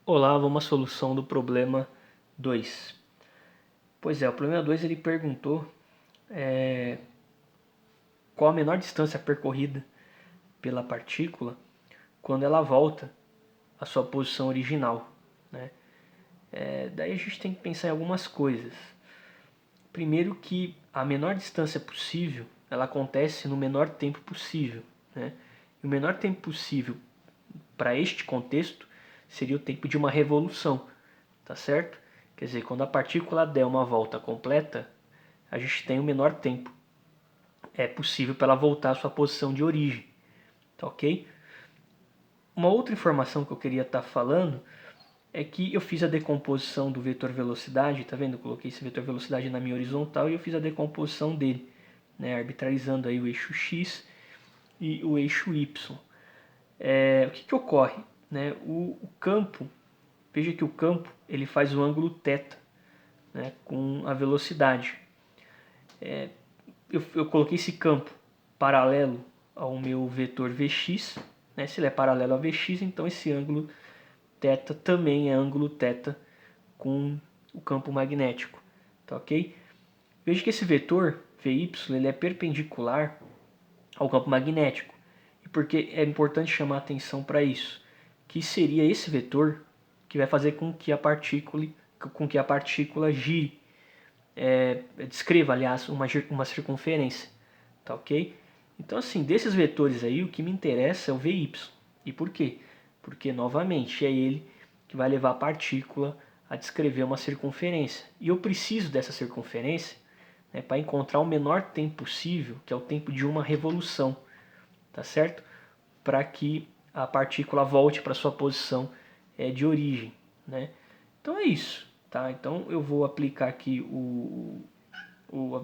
Olá, vamos à solução do problema 2. Pois é, o problema 2 ele perguntou qual a menor distância percorrida pela partícula quando ela volta à sua posição original, né? Daí a gente tem que pensar em algumas coisas. Primeiro que a menor distância possível, ela acontece no menor tempo possível, né? E o menor tempo possível para este contexto seria o tempo de uma revolução, tá certo? Quer dizer, quando a partícula der uma volta completa, a gente tem o menor tempo possível para ela voltar à sua posição de origem, tá ok? Uma outra informação que eu queria estar falando é que eu fiz a decomposição do vetor velocidade, tá vendo? Eu coloquei esse vetor velocidade na minha horizontal e eu fiz a decomposição dele, né? Arbitrarizando aí o eixo x e o eixo y. O que ocorre? Né? O campo, veja que o campo ele faz o ângulo θ, né? Com a velocidade. Eu coloquei esse campo paralelo ao meu vetor Vx, né? Se ele é paralelo a Vx, então esse ângulo θ também é ângulo θ com o campo magnético, tá ok? Veja que esse vetor Vy ele é perpendicular ao campo magnético. E por que é importante chamar atenção para isso? Que seria esse vetor que vai fazer com que a partícula gire, descreva, aliás, uma circunferência, tá ok? Então, assim, desses vetores aí, o que me interessa é o Vy. E por quê? Porque, novamente, é ele que vai levar a partícula a descrever uma circunferência. E eu preciso dessa circunferência, né, para encontrar o menor tempo possível, que é o tempo de uma revolução, tá certo? Para que a partícula volte para sua posição de origem, né? Então é isso, tá? Então eu vou aplicar aqui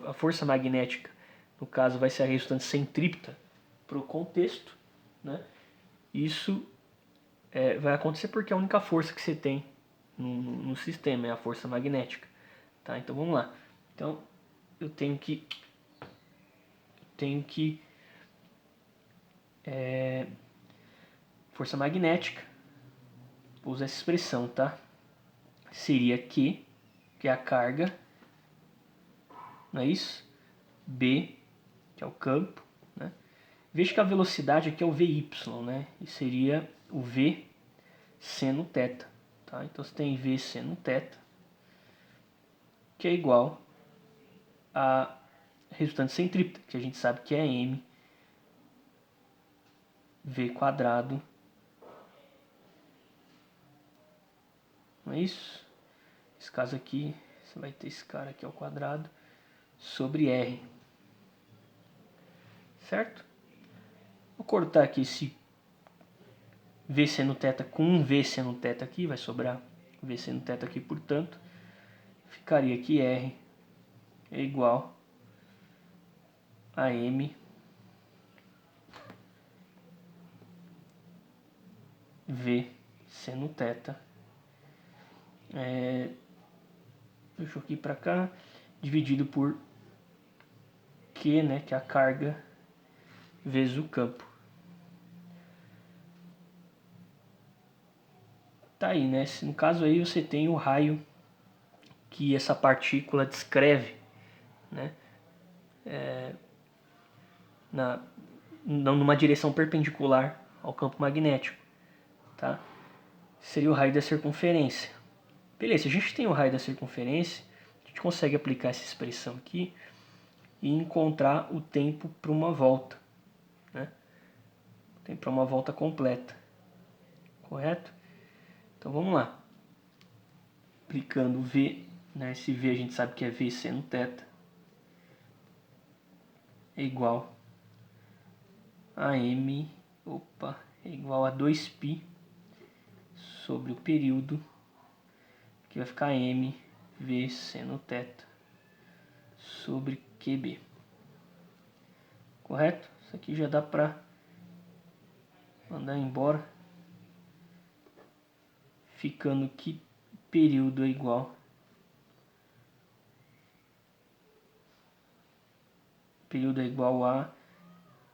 a força magnética, no caso vai ser a resultante centrípeta para o contexto, né? Isso vai acontecer porque é a única força que você tem no sistema é a força magnética, tá? Então vamos lá. Então eu tenho que força magnética, vou usar essa expressão, tá? Seria Q, que é a carga, não é isso? B, que é o campo, né? Veja que a velocidade aqui é o Vy, né? E seria o V seno θ, tá? Então você tem V seno θ, que é igual a resultante centrípeta, que a gente sabe que é m V quadrado, não é isso? Esse caso aqui, você vai ter esse cara aqui ao quadrado, sobre R, certo? Vou cortar aqui esse V seno θ com um V seno θ aqui, vai sobrar V seno θ aqui, portanto, ficaria que R é igual a M V seno θ. Deixa eu aqui para cá, dividido por Q, né, que é a carga, vezes o campo. Tá aí, né? No caso aí você tem o raio que essa partícula descreve, né? Numa direção perpendicular ao campo magnético, tá? Seria o raio da circunferência. Beleza, a gente tem o raio da circunferência, a gente consegue aplicar essa expressão aqui e encontrar o tempo para uma volta, né? O tempo para uma volta completa, correto? Então vamos lá. Aplicando V, né? Esse V a gente sabe que é V seno θ, é igual a M, é igual a 2π sobre o período, que vai ficar M V seno θ sobre QB. Correto? Isso aqui já dá para mandar embora, ficando que período é igual a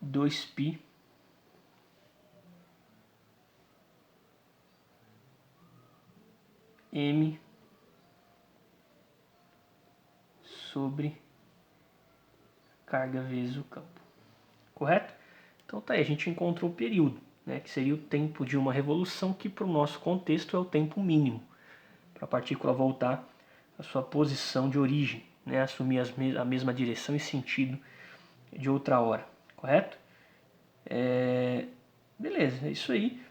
2π m sobre carga vezes o campo. Correto? Então tá aí, a gente encontrou o período, né, que seria o tempo de uma revolução, que para o nosso contexto é o tempo mínimo para a partícula voltar à sua posição de origem, né, assumir a mesma direção e sentido de outra hora. Correto? Beleza, é isso aí.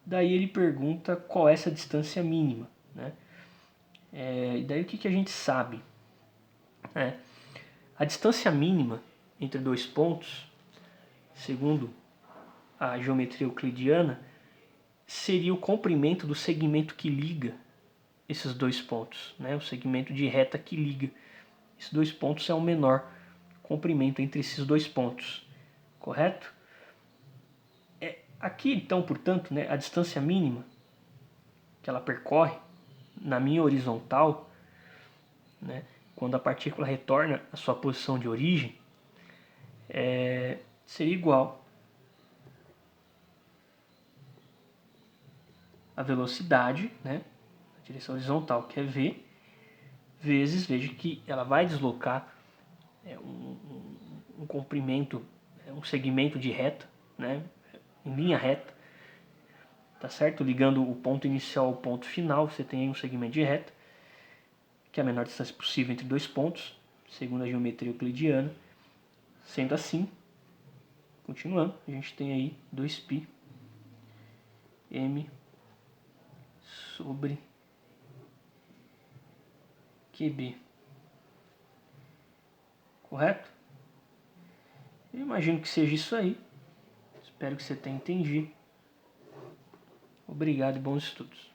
Daí ele pergunta qual é essa distância mínima, né? E daí o que a gente sabe? A distância mínima entre dois pontos, segundo a geometria euclidiana, seria o comprimento do segmento que liga esses dois pontos, né? O segmento de reta que liga esses dois pontos é o menor comprimento entre esses dois pontos, correto? Aqui então, portanto, né, a distância mínima que ela percorre na minha horizontal, né, quando a partícula retorna à sua posição de origem, seria igual a velocidade, né, a direção horizontal, que é v, vezes, veja que ela vai deslocar um comprimento, um segmento de reta, né, em linha reta, tá certo? Ligando o ponto inicial ao ponto final, você tem aí um segmento de reta, que é a menor distância possível entre dois pontos, segundo a geometria euclidiana. Sendo assim, continuando, a gente tem aí 2π m sobre QB. Correto? Eu imagino que seja isso aí. Espero que você tenha entendido. Obrigado e bons estudos.